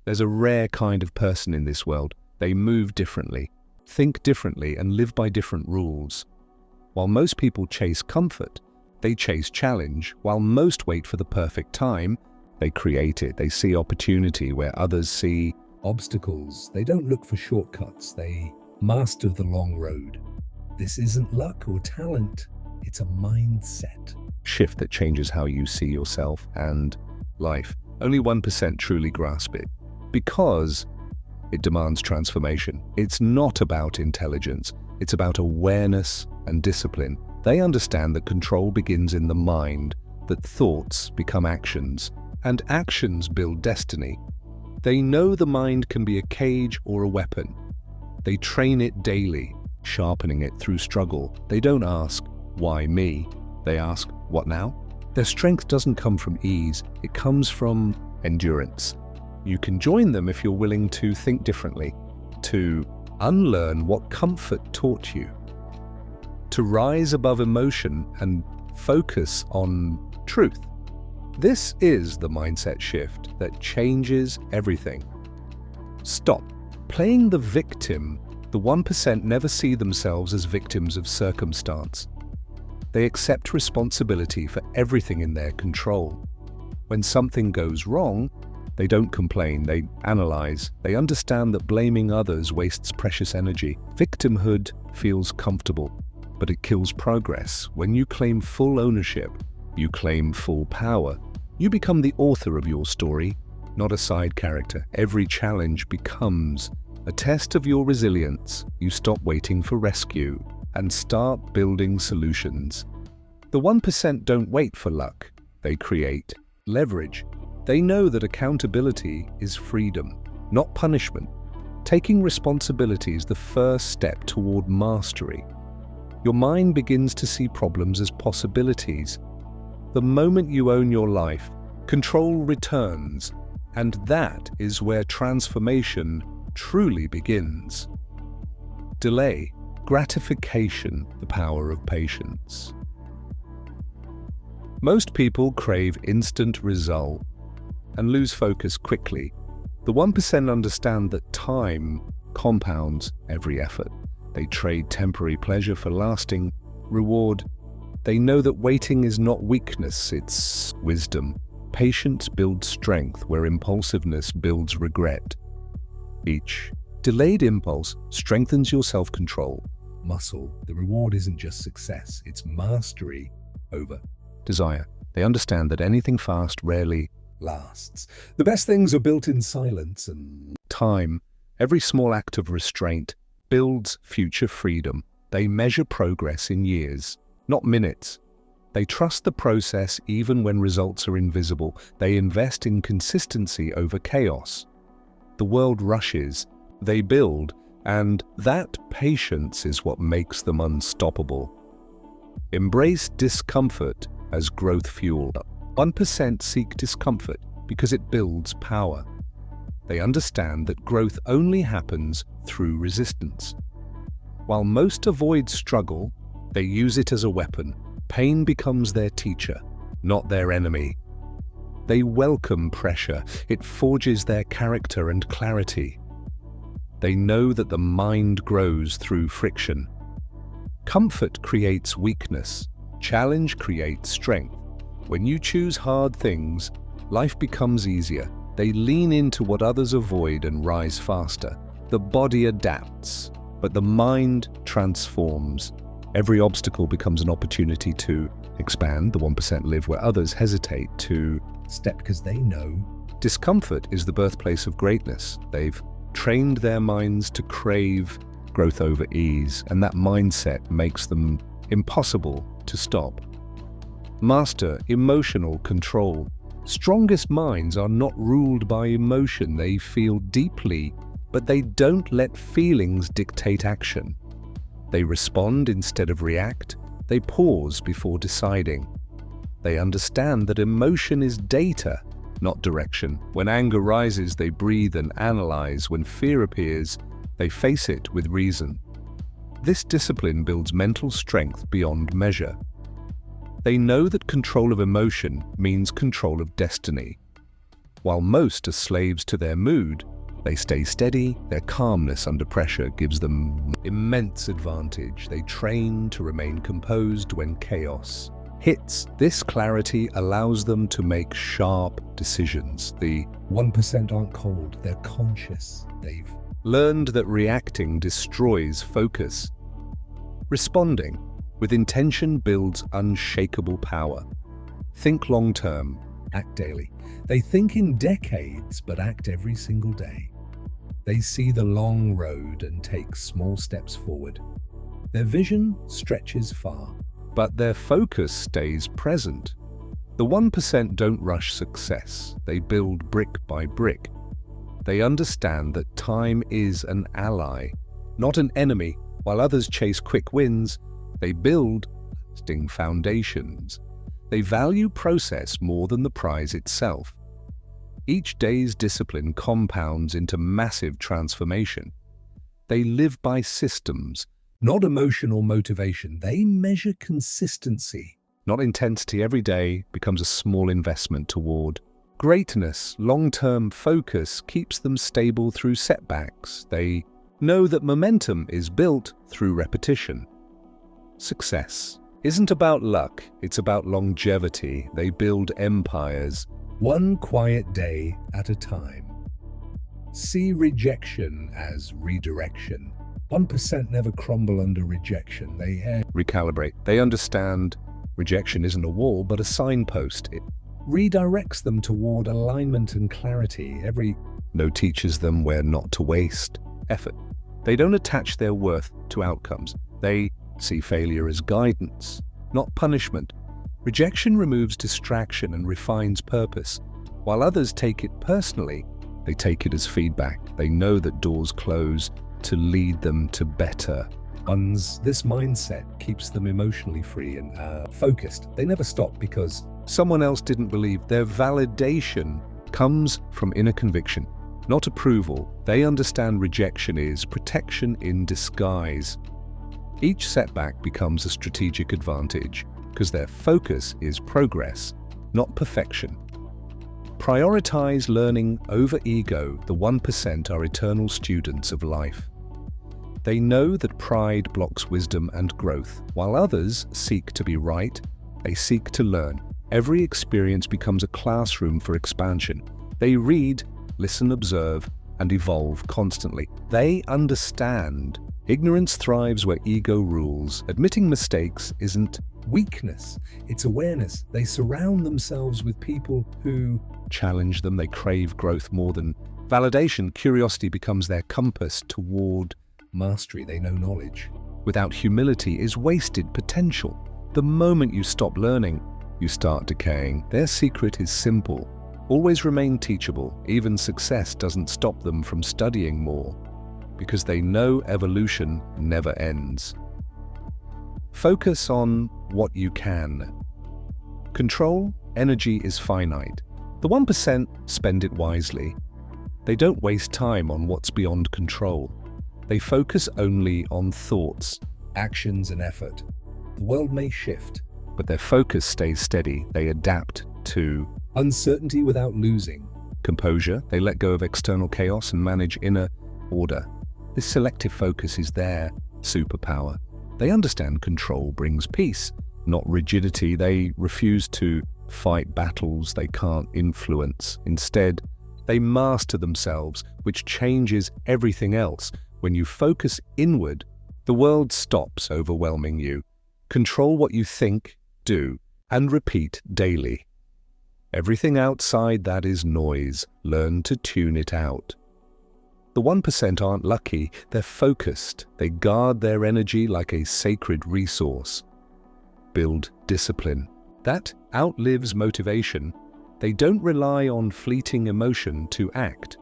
There's a rare kind of person in this world. They move differently, think differently, and live by different rules. While most people chase comfort, they chase challenge. While most wait for the perfect time, they create it. They see opportunity where others see obstacles. They don't look for shortcuts. They master the long road. This isn't luck or talent. It's a mindset shift that changes how you see yourself and life. Only 1% truly grasp it because it demands transformation. It's not about intelligence. It's about awareness and discipline. They understand that control begins in the mind, that thoughts become actions, and actions build destiny. They know the mind can be a cage or a weapon. They train it daily, sharpening it through struggle. They don't ask, why me? They ask, what now? Their strength doesn't come from ease, it comes from endurance. You can join them if you're willing to think differently, to unlearn what comfort taught you, to rise above emotion and focus on truth. This is the mindset shift that changes everything. Stop playing the victim. The 1% never see themselves as victims of circumstance. They accept responsibility for everything in their control. When something goes wrong, they don't complain, they analyze. They understand that blaming others wastes precious energy. Victimhood feels comfortable, but it kills progress. When you claim full ownership, you claim full power. You become the author of your story, not a side character. Every challenge becomes a test of your resilience. You stop waiting for rescue and start building solutions. The 1% don't wait for luck. They create leverage. They know that accountability is freedom, not punishment. Taking responsibility is the first step toward mastery. Your mind begins to see problems as possibilities. The moment you own your life, control returns, and that is where transformation truly begins. Delay, gratification, the power of patience. Most people crave instant result and lose focus quickly. The 1% understand that time compounds every effort. They trade temporary pleasure for lasting reward. They know that waiting is not weakness, it's wisdom. Patience builds strength where impulsiveness builds regret. Each delayed impulse strengthens your self-control muscle. The reward isn't just success, it's mastery over desire. They understand that anything fast rarely lasts. The best things are built in silence and time. Every small act of restraint builds future freedom. They measure progress in years, not minutes. They trust the process even when results are invisible. They invest in consistency over chaos. The world rushes, they build, and that patience is what makes them unstoppable. Embrace discomfort as growth fuel. 1% seek discomfort because it builds power. They understand that growth only happens through resistance. While most avoid struggle, they use it as a weapon. Pain becomes their teacher, not their enemy. They welcome pressure. It forges their character and clarity. They know that the mind grows through friction. Comfort creates weakness. Challenge creates strength. When you choose hard things, life becomes easier. They lean into what others avoid and rise faster. The body adapts, but the mind transforms. Every obstacle becomes an opportunity to expand. The 1% live where others hesitate to step because they know discomfort is the birthplace of greatness. They've trained their minds to crave growth over ease, and that mindset makes them impossible to stop. Master emotional control. Strongest minds are not ruled by emotion. They feel deeply, but they don't let feelings dictate action. They respond instead of react. They pause before deciding. They understand that emotion is data, not direction. When anger rises, they breathe and analyze. When fear appears, they face it with reason. This discipline builds mental strength beyond measure. They know that control of emotion means control of destiny. While most are slaves to their mood, they stay steady. Their calmness under pressure gives them immense advantage. They train to remain composed when chaos hits. This clarity allows them to make sharp decisions. The 1% aren't cold, they're conscious. They've learned that reacting destroys focus. Responding with intention builds unshakable power. Think long-term, act daily. They think in decades, but act every single day. They see the long road and take small steps forward. Their vision stretches far, but their focus stays present. The 1% don't rush success. They build brick by brick. They understand that time is an ally, not an enemy. While others chase quick wins, they build lasting foundations. They value process more than the prize itself. Each day's discipline compounds into massive transformation. They live by systems, not emotional motivation. They measure consistency, not intensity. Every day becomes a small investment toward greatness. Long-term focus keeps them stable through setbacks. They know that momentum is built through repetition. Success isn't about luck, it's about longevity. They build empires, one quiet day at a time. See rejection as redirection. 1% never crumble under rejection. They recalibrate. They understand rejection isn't a wall, but a signpost. It redirects them toward alignment and clarity. Every no teaches them where not to waste effort. They don't attach their worth to outcomes. They see failure as guidance, not punishment. Rejection removes distraction and refines purpose. While others take it personally, they take it as feedback. They know that doors close to lead them to better ones. This mindset keeps them emotionally free and focused. They never stop because someone else didn't believe. Their validation comes from inner conviction, not approval. They understand rejection is protection in disguise. Each setback becomes a strategic advantage because their focus is progress, not perfection. Prioritize learning over ego. The 1% are eternal students of life. They know that pride blocks wisdom and growth. While others seek to be right, they seek to learn. Every experience becomes a classroom for expansion. They read, listen, observe, and evolve constantly. They understand ignorance thrives where ego rules. Admitting mistakes isn't weakness, it's awareness. They surround themselves with people who challenge them. They crave growth more than validation. Curiosity becomes their compass toward mastery. They know knowledge without humility is wasted potential. The moment you stop learning, you start decaying. Their secret is simple. Always remain teachable. Even success doesn't stop them from studying more, because they know evolution never ends. Focus on what you can control. Energy is finite. The 1% spend it wisely. They don't waste time on what's beyond control. They focus only on thoughts, actions, and effort. The world may shift, but their focus stays steady. They adapt to uncertainty without losing composure. They let go of external chaos and manage inner order. This selective focus is their superpower. They understand control brings peace, not rigidity. They refuse to fight battles they can't influence. Instead, they master themselves, which changes everything else. When you focus inward, the world stops overwhelming you. Control what you think, do, and repeat daily. Everything outside that is noise. Learn to tune it out. The 1% aren't lucky, they're focused. They guard their energy like a sacred resource. Build discipline. That outlives motivation. They don't rely on fleeting emotion to act.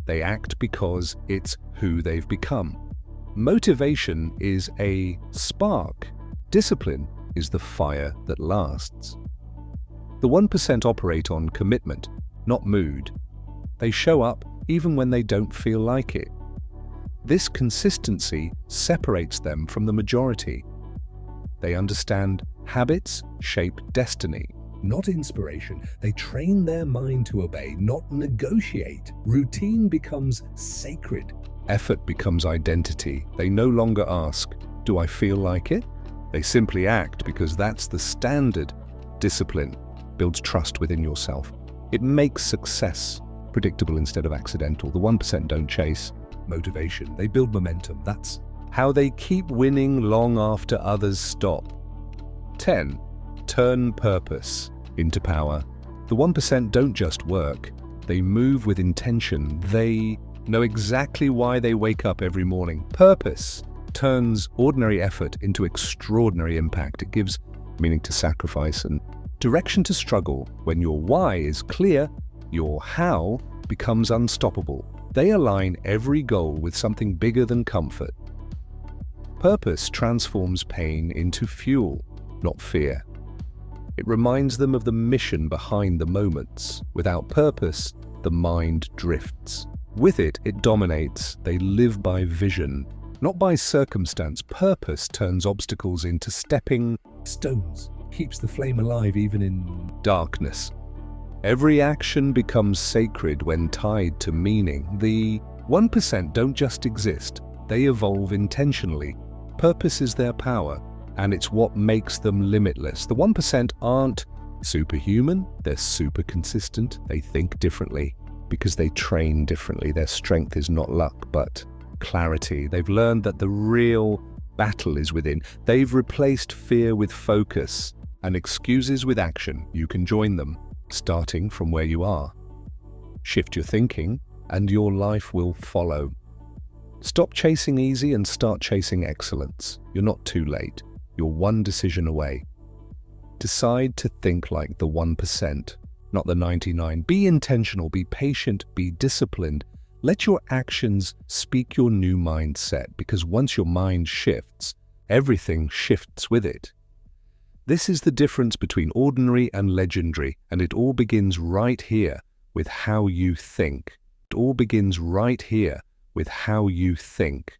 They act because it's who they've become. Motivation is a spark. Discipline is the fire that lasts. The 1% operate on commitment, not mood. They show up even when they don't feel like it. This consistency separates them from the majority. They understand habits shape destiny. not inspiration. They train their mind to obey, not negotiate. Routine becomes sacred. Effort becomes identity. They no longer ask, "Do I feel like it?" They simply act because that's the standard. Discipline builds trust within yourself. It makes success predictable instead of accidental. The 1% don't chase motivation. They build momentum. That's how they keep winning long after others stop. 10. Turn purpose into power. The 1% don't just work. They move with intention. They know exactly why they wake up every morning. Purpose turns ordinary effort into extraordinary impact. It gives meaning to sacrifice and direction to struggle. When your why is clear, your how becomes unstoppable. They align every goal with something bigger than comfort. Purpose transforms pain into fuel, not fear. It reminds them of the mission behind the moments. Without purpose, the mind drifts. With it, it dominates. They live by vision, not by circumstance. Purpose turns obstacles into stepping stones, keeps the flame alive even in darkness. Every action becomes sacred when tied to meaning. The 1% don't just exist, they evolve intentionally. Purpose is their power, and it's what makes them limitless. The 1% aren't superhuman, they're super consistent. They think differently because they train differently. Their strength is not luck, but clarity. They've learned that the real battle is within. They've replaced fear with focus and excuses with action. You can join them, starting from where you are. Shift your thinking, and your life will follow. Stop chasing easy and start chasing excellence. You're not too late. You're one decision away. Decide to think like the 1%, not the 99. Be intentional, be patient, be disciplined. Let your actions speak your new mindset, because once your mind shifts, everything shifts with it. This is the difference between ordinary and legendary, and it all begins right here with how you think. It all begins right here with how you think.